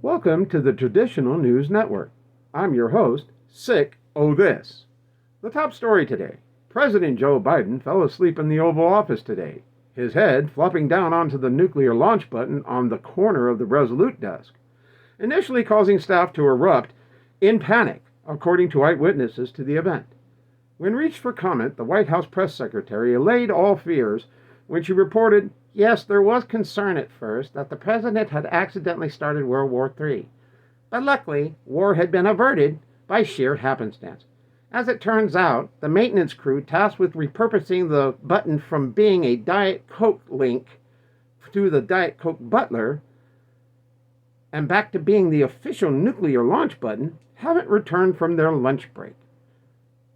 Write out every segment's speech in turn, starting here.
Welcome to the Traditional News Network. I'm your host, Sick O' This. The top story today. President Joe Biden fell asleep in the Oval Office today, his head flopping down onto the nuclear launch button on the corner of the Resolute desk, initially causing staff to erupt in panic, according to eyewitnesses to the event. When reached for comment, the White House press secretary allayed all fears when she reported, yes, there was concern at first that the president had accidentally started World War III, but luckily, war had been averted by sheer happenstance. As it turns out, the maintenance crew tasked with repurposing the button from being a Diet Coke link to the Diet Coke Butler and back to being the official nuclear launch button haven't returned from their lunch break.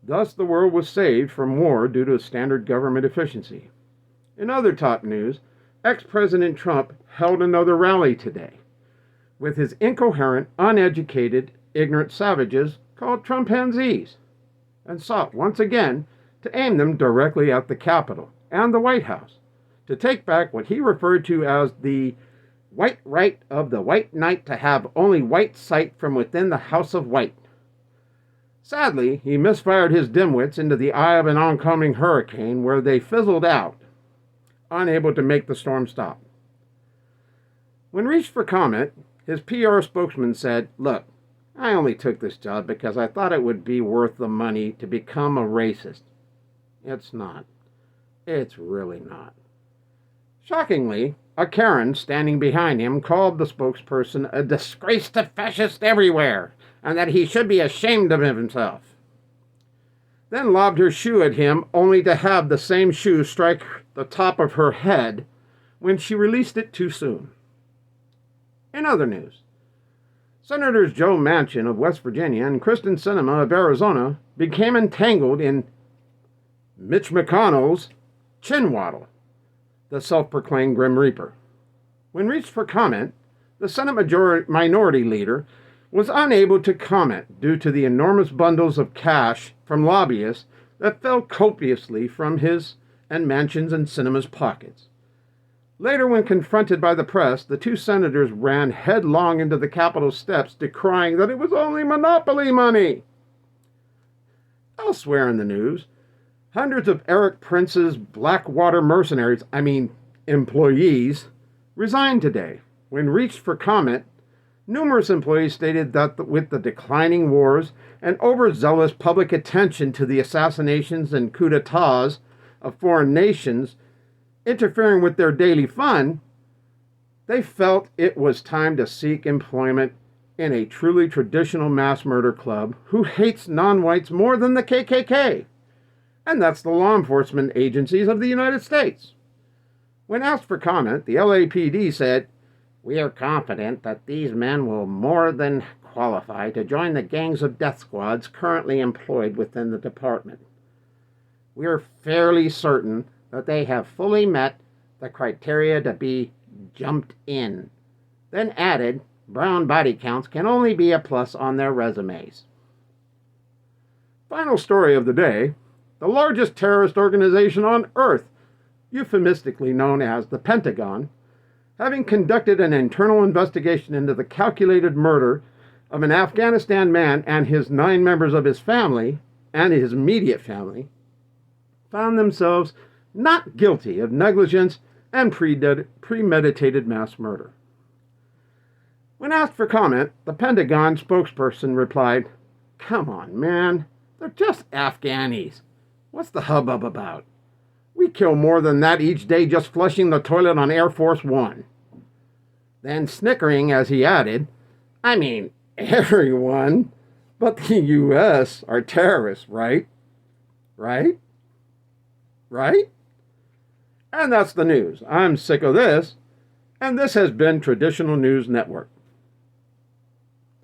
Thus, the world was saved from war due to standard government efficiency. In other top news, ex-President Trump held another rally today with his incoherent, uneducated, ignorant savages called Trumpanzees, and sought once again to aim them directly at the Capitol and the White House to take back what he referred to as the white right of the white knight to have only white sight from within the House of White. Sadly, he misfired his dimwits into the eye of an oncoming hurricane where they fizzled out, unable to make the storm stop. When reached for comment, his PR spokesman said, "Look, I only took this job because I thought it would be worth the money to become a racist." It's not. It's really not. Shockingly, a Karen standing behind him called the spokesperson a disgrace to fascists everywhere and that he should be ashamed of himself. Then lobbed her shoe at him only to have the same shoe strike the top of her head when she released it too soon. In other news, Senators Joe Manchin of West Virginia and Kristen Sinema of Arizona became entangled in Mitch McConnell's chin waddle, the self-proclaimed Grim Reaper. When reached for comment, the Senate Minority Leader was unable to comment due to the enormous bundles of cash from lobbyists that fell copiously from his and Manchin's and Sinema's pockets. Later, when confronted by the press, the two senators ran headlong into the Capitol steps, decrying that it was only monopoly money. Elsewhere in the news, hundreds of Erik Prince's Blackwater mercenaries, employees, resigned today. When reached for comment, numerous employees stated that with the declining wars and overzealous public attention to the assassinations and coups d'etats of foreign nations interfering with their daily fun, they felt it was time to seek employment in a truly traditional mass murder club who hates non-whites more than the KKK. And that's the law enforcement agencies of the United States. When asked for comment, the LAPD said, "We are confident that these men will more than qualify to join the gangs of death squads currently employed within the department. We are fairly certain that they have fully met the criteria to be jumped in." Then added, brown body counts can only be a plus on their resumes. Final story of the day, the largest terrorist organization on Earth, euphemistically known as the Pentagon, having conducted an internal investigation into the calculated murder of an Afghanistan man and his 9 members of his family and his immediate family, found themselves not guilty of negligence and premeditated mass murder. When asked for comment, the Pentagon spokesperson replied, "Come on, man, they're just Afghanis. What's the hubbub about? We kill more than that each day just flushing the toilet on Air Force One." Then snickering as he added, everyone but the U.S. are terrorists, right? Right? Right? And that's the news. I'm Sick O' This, and this has been Traditional News Network.